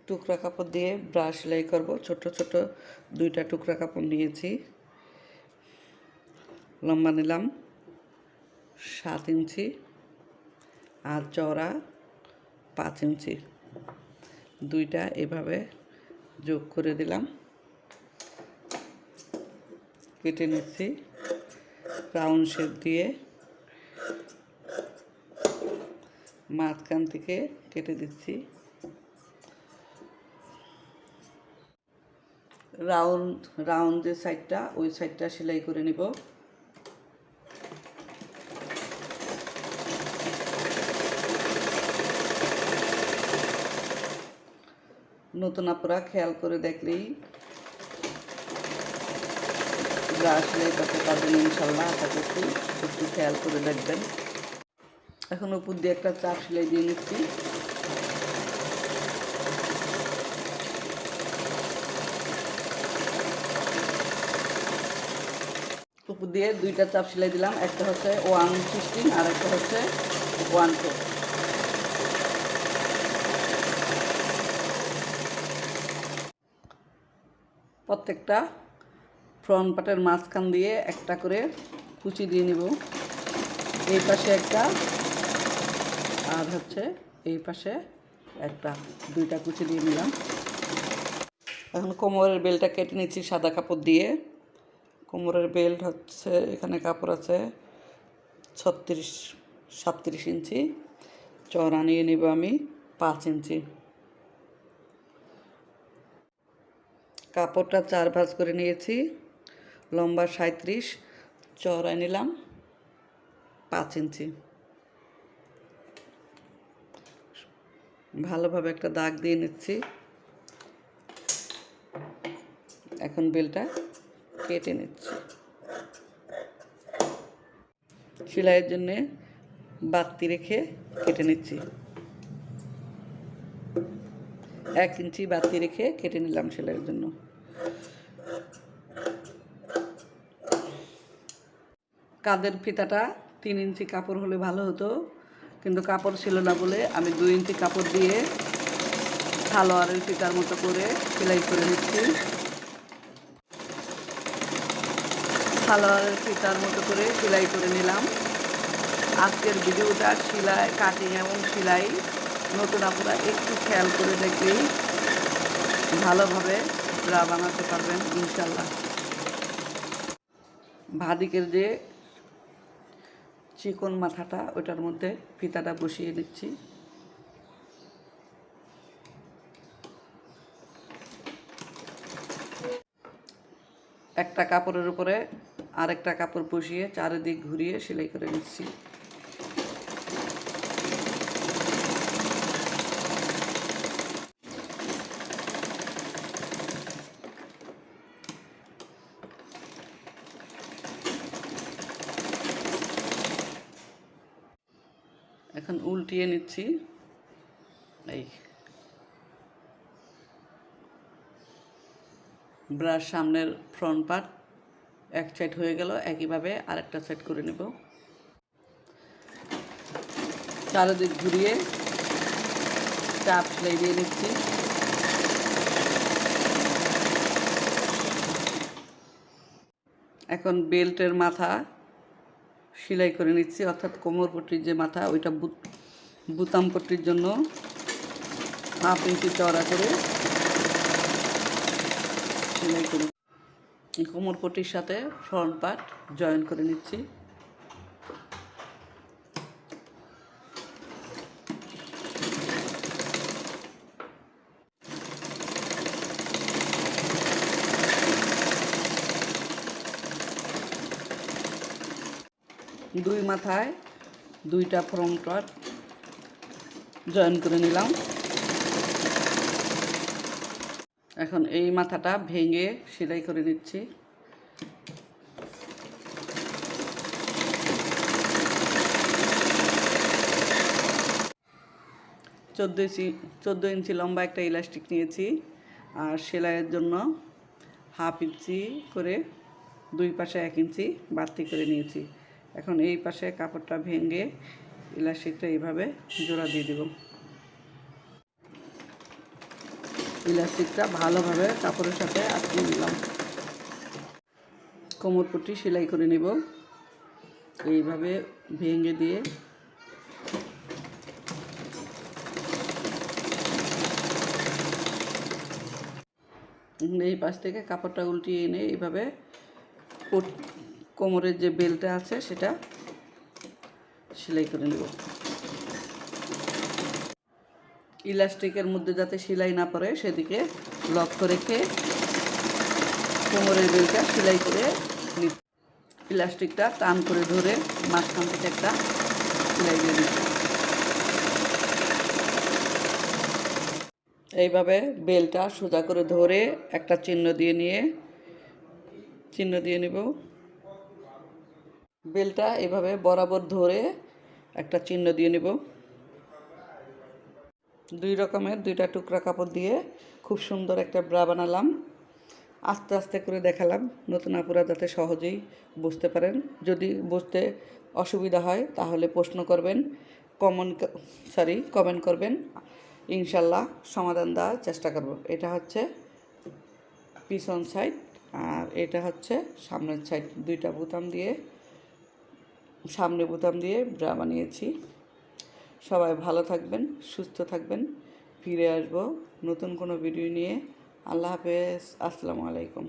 টুকরা কাপড় দিয়ে ব্রাশ সেলাই করব। ছোট ছোট দুইটা টুকরা কাপড় নিয়েছি। লম্বা নিলাম 7 ইঞ্চি আর চওড়া 5 ইঞ্চি। দুইটা এভাবে যোগ করে দিলাম, কেটে নিচ্ছি রাউন্ড শেপ দিয়ে। মাঝখান থেকে কেটে দিচ্ছি। রাউন্ড যে সাইডটা, ওই সাইডটা সেলাই করে নিব। নতুন আপুরা খেয়াল করে দেখলেই ব্রাশ সেলাই করতে পারবেন ইনশাল্লাহ। আশা করছি একটু খেয়াল করে দেখবেন। এখন উপর দিয়ে একটা চাপ সেলাই দিয়ে নিচ্ছি। উপর দিয়ে দুইটা চাপ সেলাই দিলাম, একটা হচ্ছে 116 আর একটা হচ্ছে 12। প্রত্যেকটা ফ্রন্ট পার্টের মাঝখান দিয়ে একটা করে কুচি দিয়ে নিব। এই পাশে একটা আর হচ্ছে এই পাশে একটা, দুইটা কুচি দিয়ে নিলাম। এখন কোমরের বেল্টটা কেটে নিচ্ছি সাদা কাপড় দিয়ে। কোমরের বেল্ট হচ্ছে, এখানে কাপড় আছে 37 ইঞ্চি, চওড়া নিয়ে নিব আমি 5 ইঞ্চি। কাপড়টা 4 ভাঁজ করে নিয়েছি। লম্বা 37, চওড়া নিলাম 5 ইঞ্চি। ভালোভাবে একটা দাগ দিয়ে নিচ্ছি। এখন বেলটা কেটে নিচ্ছি। সেলাইয়ের জন্যে বাড়তি রেখে কেটে নিচ্ছি। 1 ইঞ্চি বাড়তি রেখে কেটে নিলাম সেলাইয়ের জন্য। কাঁধের ফিতাটা 3 ইঞ্চি কাপড় হলে ভালো হতো, কিন্তু কাপড় ছিল না বলে আমি 2 ইঞ্চি কাপড় দিয়ে সালোয়ারের ফিতার মতো করে সেলাই করে নিচ্ছি। সালোয়ারের ফিতার মতো করে সেলাই করে নিলাম। আজকের ভিডিওটা সেলাই, কাটিং এবং সেলাই নতুন আপুরা একটু খেয়াল করে দেখলেই ভালোভাবে ব্রা বানাতে পারবেন ইনশাল্লাহ। ভাদিকের যে চিকন মাথাটা, ওটার মধ্যে ফিতাটা বসিয়ে দিচ্ছি। একটা কাপড়ের উপরে আরেকটা কাপড় বসিয়ে চারিদিক ঘুরিয়ে সেলাই করে নিচ্ছি। এখন উল্টিয়ে নিচ্ছি। এই ব্রাশ সামনের ফ্রন্ট পার্ট এক সাইড হয়ে গেল, একইভাবে আরেকটা সাইড করে নেব। চারিদিক ঘুরিয়ে চাপ সেলাই দিয়ে নিচ্ছি। এখন বেল্টের মাথা সেলাই করে নিচ্ছি, অর্থাৎ কোমর পট্টির যে মাথা, ওইটা বুতাম পট্টির জন্য 1/2 ইঞ্চি চওড়া করে সেলাই করি। কোমর পট্টির সাথে ফ্রন্ট পার্ট জয়েন করে নিচ্ছি। দুই মাথায় দুইটা ফ্রন্ট পার্ট জয়েন করে নিলাম। এখন এই মাথাটা ভেঙে সেলাই করে নিচ্ছি। চোদ্দো ইঞ্চি লম্বা একটা ইলাস্টিক নিয়েছি, আর সেলাইয়ের জন্য 1/2 ইঞ্চি করে দুই পাশে 1 ইঞ্চি বাড়তি করে নিয়েছি। এখন এই পাশে কাপড়টা ভেঙে ইলাস্টিকটা এইভাবে জোড়া দিয়ে দেব। ইলাস্টিকটা ভালোভাবে কাপড়ের সাথে আটকে নিলাম। কোমরপট্টি সেলাই করে নেব এইভাবে ভেঙে দিয়ে। এই পাশ থেকে কাপড়টা উল্টিয়ে এনে এইভাবে কোমরের যে বেলটা আছে সেটা সেলাই করে নেব। ইলাস্টিকের মধ্যে যাতে সেলাই না পড়ে সেদিকে লক্ষ্য রেখে কোমরের বেলটা সেলাই করে নিব। ইলাস্টিকটা টান করে ধরে মাঝখান থেকে একটা সেলাই দিয়ে দিচ্ছি। এইভাবে বেলটা সোজা করে ধরে একটা চিহ্ন দিয়ে নিব। বেলটা এভাবে বরাবর ধরে একটা চিহ্ন দিয়ে নিব। দুই রকমের দুইটা টুকরা কাপড় দিয়ে খুব সুন্দর একটা ব্রা বানালাম। আস্তে আস্তে করে দেখালাম নতুন আপুরা যাতে সহজেই বুঝতে পারেন। যদি বুঝতে অসুবিধা হয় তাহলে প্রশ্ন করবেন, কমেন্ট করবেন, ইনশাল্লাহ সমাধান দেওয়ার চেষ্টা করব। এটা হচ্ছে পিছন সাইড আর এটা হচ্ছে সামনের সাইড। দুইটা বোতাম দিয়ে সামনে বোতাম দিয়ে ব্রা বানিয়েছি। সবাই ভালো থাকবেন, সুস্থ থাকবেন। ফিরে আসবো নতুন কোনো ভিডিও নিয়ে। আল্লাহ হাফেজ, আসসালামু আলাইকুম।